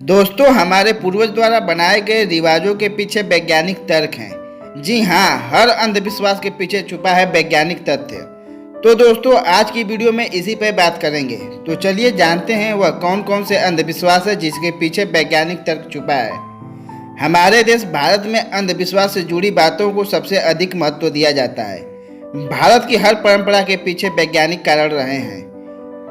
दोस्तों, हमारे पूर्वज द्वारा बनाए गए रिवाजों के पीछे वैज्ञानिक तर्क हैं। जी हाँ, हर अंधविश्वास के पीछे छुपा है वैज्ञानिक तथ्य। तो दोस्तों, आज की वीडियो में इसी पर बात करेंगे। तो चलिए जानते हैं वह कौन कौन से अंधविश्वास है जिसके पीछे वैज्ञानिक तर्क छुपा है। हमारे देश भारत में अंधविश्वास से जुड़ी बातों को सबसे अधिक महत्व दिया जाता है। भारत की हर परंपरा के पीछे वैज्ञानिक कारण रहे हैं।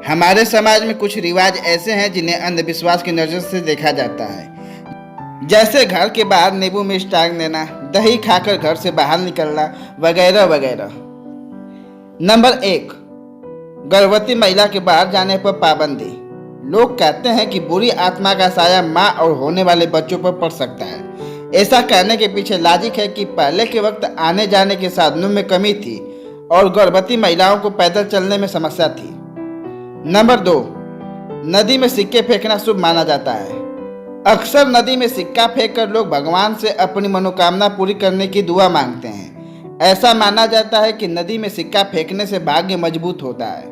हमारे समाज में कुछ रिवाज ऐसे हैं जिन्हें अंधविश्वास की नज़र से देखा जाता है, जैसे घर के बाहर नींबू मिर्च टांग देना, दही खाकर घर से बाहर निकलना वगैरह वगैरह। नंबर 1, गर्भवती महिला के बाहर जाने पर पाबंदी। लोग कहते हैं कि बुरी आत्मा का साया माँ और होने वाले बच्चों पर पड़ सकता है। ऐसा कहने के पीछे लॉजिक है कि पहले के वक्त आने जाने के साधनों में कमी थी और गर्भवती महिलाओं को पैदल चलने में समस्या थी। नंबर 2, नदी में सिक्के फेंकना शुभ माना जाता है। अक्सर नदी में सिक्का फेंककर लोग भगवान से अपनी मनोकामना पूरी करने की दुआ मांगते हैं। ऐसा माना जाता है कि नदी में सिक्का फेंकने से भाग्य मजबूत होता है।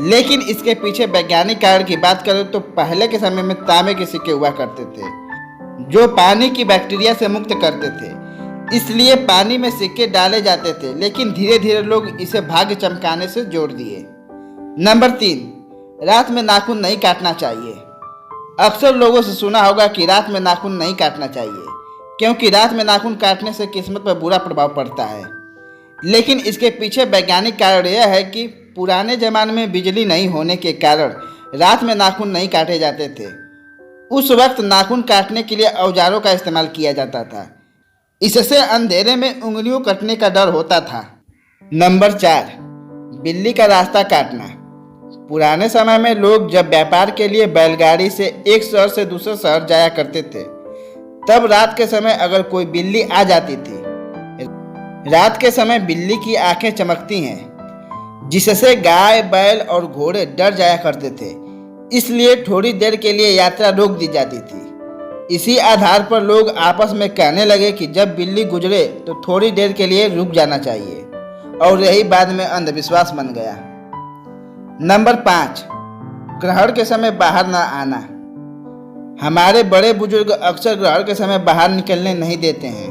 लेकिन इसके पीछे वैज्ञानिक कारण की बात करें तो पहले के समय में तांबे के सिक्के हुआ करते थे, जो पानी की बैक्टीरिया से मुक्त करते थे। इसलिए पानी में सिक्के डाले जाते थे, लेकिन धीरे धीरे लोग इसे भाग्य चमकाने से जोड़ दिए। नंबर 3, रात में नाखून नहीं काटना चाहिए। अक्सर लोगों से सुना होगा कि रात में नाखून नहीं काटना चाहिए, क्योंकि रात में नाखून काटने से किस्मत पर बुरा प्रभाव पड़ता है। लेकिन इसके पीछे वैज्ञानिक कारण यह है कि पुराने जमाने में बिजली नहीं होने के कारण रात में नाखून नहीं काटे जाते थे। उस वक्त नाखून काटने के लिए औजारों का इस्तेमाल किया जाता था। इससे अंधेरे में उंगलियों कटने का डर होता था। नंबर 4, बिल्ली का रास्ता काटना। पुराने समय में लोग जब व्यापार के लिए बैलगाड़ी से एक शहर से दूसरे शहर जाया करते थे, तब रात के समय अगर कोई बिल्ली आ जाती थी। रात के समय बिल्ली की आंखें चमकती हैं, जिससे गाय, बैल और घोड़े डर जाया करते थे। इसलिए थोड़ी देर के लिए यात्रा रोक दी जाती थी। इसी आधार पर लोग आपस में कहने लगे कि जब बिल्ली गुजरे तो थोड़ी देर के लिए रुक जाना चाहिए, और यही बाद में अंधविश्वास बन गया। नंबर 5, ग्रहण के समय बाहर न आना। हमारे बड़े बुजुर्ग अक्सर ग्रहण के समय बाहर निकलने नहीं देते हैं।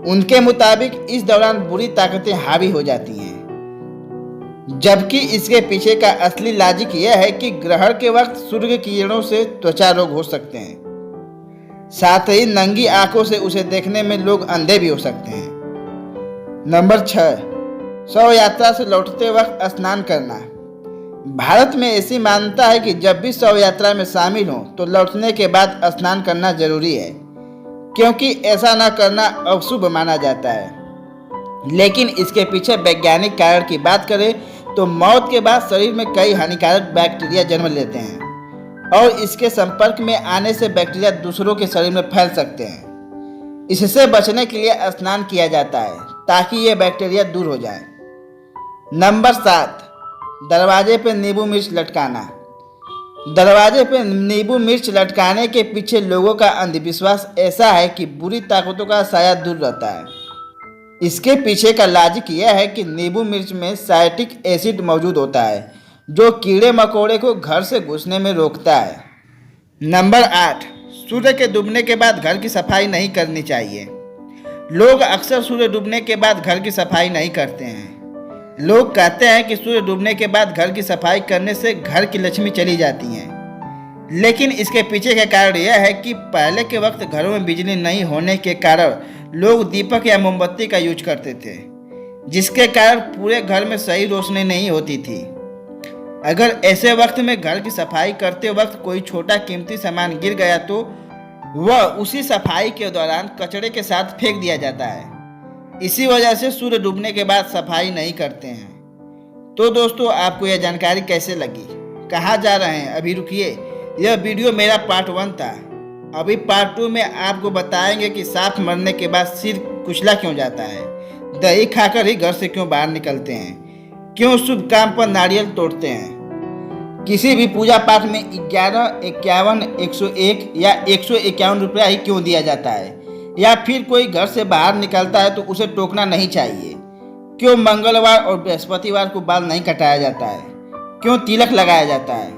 उनके मुताबिक इस दौरान बुरी ताकतें हावी हो जाती हैं, जबकि इसके पीछे का असली लॉजिक यह है कि ग्रहण के वक्त सूर्य की किरणों से त्वचा रोग हो सकते हैं। साथ ही नंगी आंखों से उसे देखने में लोग अंधे भी हो सकते हैं। नंबर 6, शव यात्रा से लौटते वक्त स्नान करना। भारत में ऐसी मान्यता है कि जब भी शव यात्रा में शामिल हो तो लौटने के बाद स्नान करना जरूरी है, क्योंकि ऐसा न करना अशुभ माना जाता है। लेकिन इसके पीछे वैज्ञानिक कारण की बात करें तो मौत के बाद शरीर में कई हानिकारक बैक्टीरिया जन्म लेते हैं, और इसके संपर्क में आने से बैक्टीरिया दूसरों के शरीर में फैल सकते हैं। इससे बचने के लिए स्नान किया जाता है ताकि ये बैक्टीरिया दूर हो जाए। नंबर 7, दरवाजे पर नींबू मिर्च लटकाना। दरवाजे पर नींबू मिर्च लटकाने के पीछे लोगों का अंधविश्वास ऐसा है कि बुरी ताकतों का साया दूर रहता है। इसके पीछे का लॉजिक यह है कि नींबू मिर्च में साइट्रिक एसिड मौजूद होता है, जो कीड़े मकोड़े को घर से घुसने में रोकता है। नंबर 8, सूर्य के डूबने के बाद घर की सफाई नहीं करनी चाहिए। लोग अक्सर सूर्य डूबने के बाद घर की सफाई नहीं करते हैं। लोग कहते हैं कि सूर्य डूबने के बाद घर की सफाई करने से घर की लक्ष्मी चली जाती है। लेकिन इसके पीछे का कारण यह है कि पहले के वक्त घरों में बिजली नहीं होने के कारण लोग दीपक या मोमबत्ती का यूज करते थे, जिसके कारण पूरे घर में सही रोशनी नहीं होती थी। अगर ऐसे वक्त में घर की सफाई करते वक्त कोई छोटा कीमती सामान गिर गया तो वह उसी सफाई के दौरान कचरे के साथ फेंक दिया जाता है। इसी वजह से सूर्य डूबने के बाद सफाई नहीं करते हैं। तो दोस्तों, आपको यह जानकारी कैसे लगी? कहाँ जा रहे हैं? अभी रुकिए, यह वीडियो मेरा पार्ट 1 था। अभी पार्ट 2 में आपको बताएंगे कि सांप मरने के बाद सिर कुचला क्यों जाता है, दही खाकर ही घर से क्यों बाहर निकलते हैं, क्यों शुभ काम पर नारियल तोड़ते हैं, किसी भी पूजा पाठ में 11, 51, 101 या 151 रुपया ही क्यों दिया जाता है, या फिर कोई घर से बाहर निकलता है तो उसे टोकना नहीं चाहिए, क्यों मंगलवार और बृहस्पतिवार को बाल नहीं कटाया जाता है, क्यों तिलक लगाया जाता है।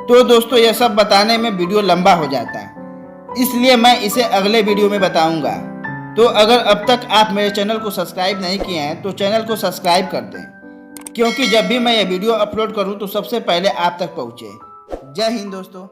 तो दोस्तों यह सब बताने में वीडियो लंबा हो जाता है, इसलिए मैं इसे अगले वीडियो में बताऊंगा। तो अगर अब तक आप मेरे चैनल को सब्सक्राइब नहीं किए हैं तो चैनल को सब्सक्राइब कर दें, क्योंकि जब भी मैं ये वीडियो अपलोड करूं तो सबसे पहले आप तक पहुंचे। जय हिंद दोस्तों।